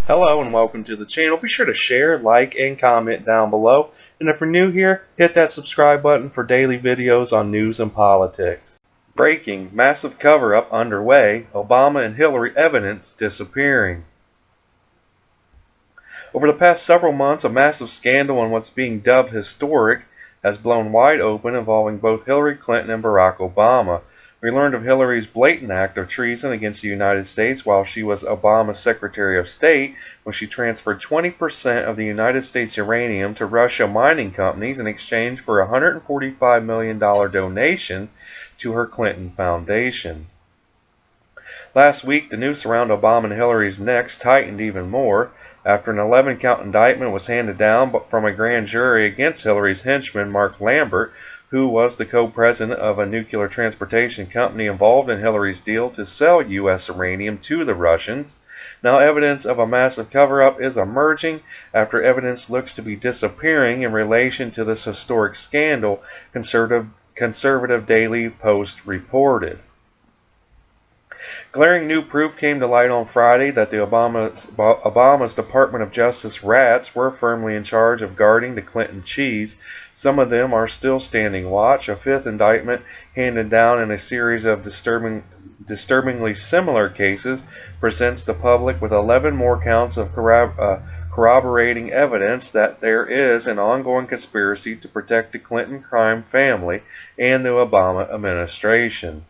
Hello and welcome to the channel. Be sure to share, like, and comment down below. And if you're new here, hit that subscribe button for daily videos on news and politics. Breaking, massive cover-up underway, Obama and Hillary evidence disappearing. Over the past several months, a massive scandal on what's being dubbed historic has blown wide open involving both Hillary Clinton and Barack Obama. We learned of Hillary's blatant act of treason against the United States while she was Obama's Secretary of State when she transferred 20% of the United States uranium to Russia mining companies in exchange for a $145 million donation to her Clinton Foundation. Last week, the noose around Obama and Hillary's necks tightened even more after an 11-count indictment was handed down from a grand jury against Hillary's henchman, Mark Lambert, who was the co-president of a nuclear transportation company involved in Hillary's deal to sell U.S. uranium to the Russians. Now evidence of a massive cover-up is emerging after evidence looks to be disappearing in relation to this historic scandal, conservative Daily Post reported. Glaring new proof came to light on Friday that the Obama's Department of Justice rats were firmly in charge of guarding the Clinton cheese. Some of them are still standing watch. A fifth indictment, handed down in a series of disturbingly similar cases, presents the public with 11 more counts of corroborating evidence that there is an ongoing conspiracy to protect the Clinton crime family and the Obama administration.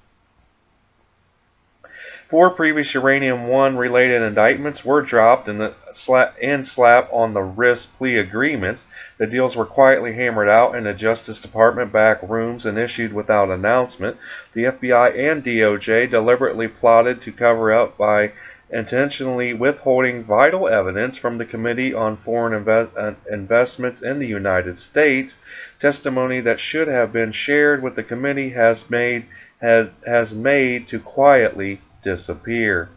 4 previous Uranium One related indictments were dropped and slap on the wrist plea agreements. The deals were quietly hammered out in the Justice Department back rooms and issued without announcement. The FBI and DOJ deliberately plotted to cover up by intentionally withholding vital evidence from the Committee on Foreign Investments in the United States. Testimony that should have been shared with the committee has made to quietly disappear.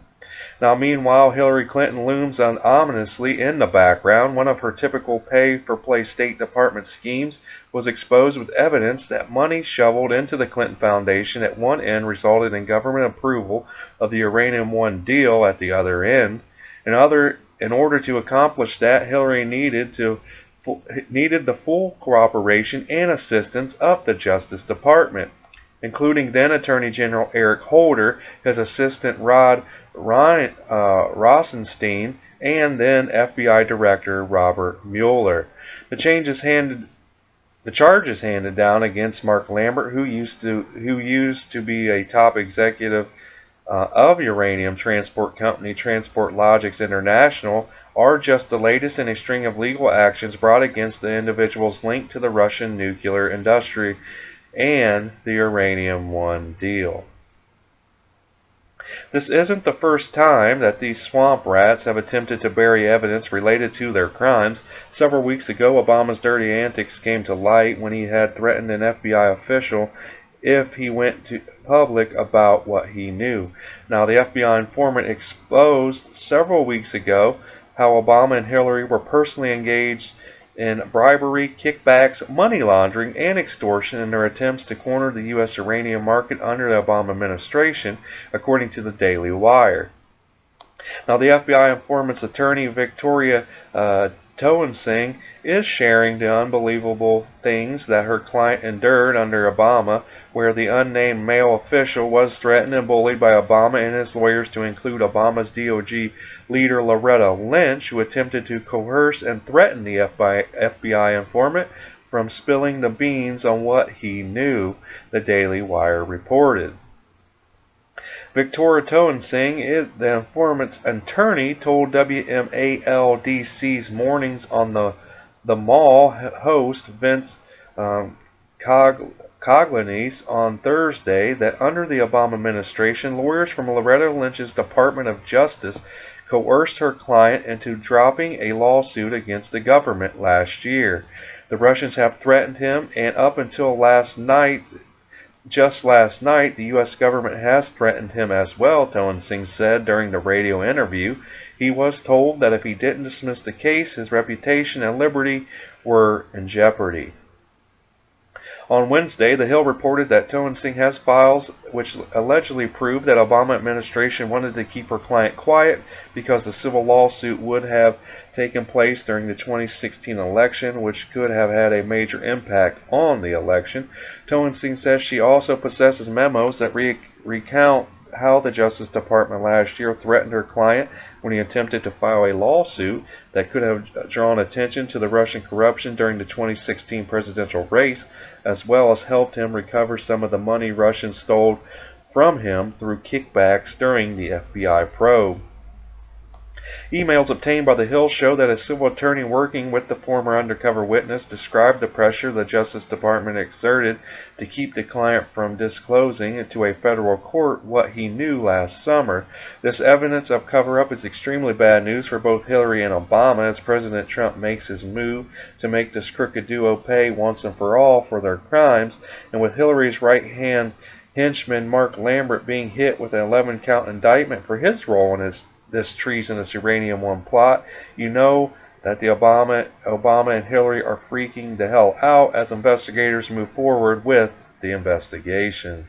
Now, meanwhile, Hillary Clinton looms ominously in the background. One of her typical pay-for-play State Department schemes was exposed with evidence that money shoveled into the Clinton Foundation at one end resulted in government approval of the Uranium One deal at the other end. In order to accomplish that, Hillary needed the full cooperation and assistance of the Justice Department, including then Attorney General Eric Holder, his assistant Rod Rosenstein, and then FBI Director Robert Mueller. The charges handed down against Mark Lambert, who used to be a top executive of uranium transport company Transport Logics International, are just the latest in a string of legal actions brought against the individuals linked to the Russian nuclear industry and the Uranium One deal. This isn't the first time that these swamp rats have attempted to bury evidence related to their crimes. Several weeks ago, Obama's dirty antics came to light when he had threatened an FBI official if he went to public about what he knew. Now, the FBI informant exposed several weeks ago how Obama and Hillary were personally engaged in bribery, kickbacks, money laundering, and extortion in their attempts to corner the U.S. uranium market under the Obama administration, according to the Daily Wire. Now, the FBI informant's attorney, Victoria Toensing, is sharing the unbelievable things that her client endured under Obama, where the unnamed male official was threatened and bullied by Obama and his lawyers, to include Obama's DOJ leader Loretta Lynch, who attempted to coerce and threaten the FBI informant from spilling the beans on what he knew, the Daily Wire reported. Victoria Toensing, the informant's attorney, told WMAL-DC's Mornings on the Mall host Vince Coglianese on Thursday that under the Obama administration, lawyers from Loretta Lynch's Department of Justice coerced her client into dropping a lawsuit against the government last year. The Russians have threatened him, and up until just last night, the U.S. government has threatened him as well, Toensing said during the radio interview. He was told that if he didn't dismiss the case, his reputation and liberty were in jeopardy. On Wednesday, The Hill reported that Toensing has files which allegedly prove that Obama administration wanted to keep her client quiet because the civil lawsuit would have taken place during the 2016 election, which could have had a major impact on the election. Toensing says she also possesses memos that recount how the Justice Department last year threatened her client when he attempted to file a lawsuit that could have drawn attention to the Russian corruption during the 2016 presidential race, as well as helped him recover some of the money Russians stole from him through kickbacks during the FBI probe. Emails obtained by The Hill show that a civil attorney working with the former undercover witness described the pressure the Justice Department exerted to keep the client from disclosing to a federal court what he knew last summer. This evidence of cover-up is extremely bad news for both Hillary and Obama as President Trump makes his move to make this crooked duo pay once and for all for their crimes, and with Hillary's right-hand henchman Mark Lambert being hit with an 11-count indictment for his role in this treasonous Uranium One plot, you know that the Obama and Hillary are freaking the hell out as investigators move forward with the investigation.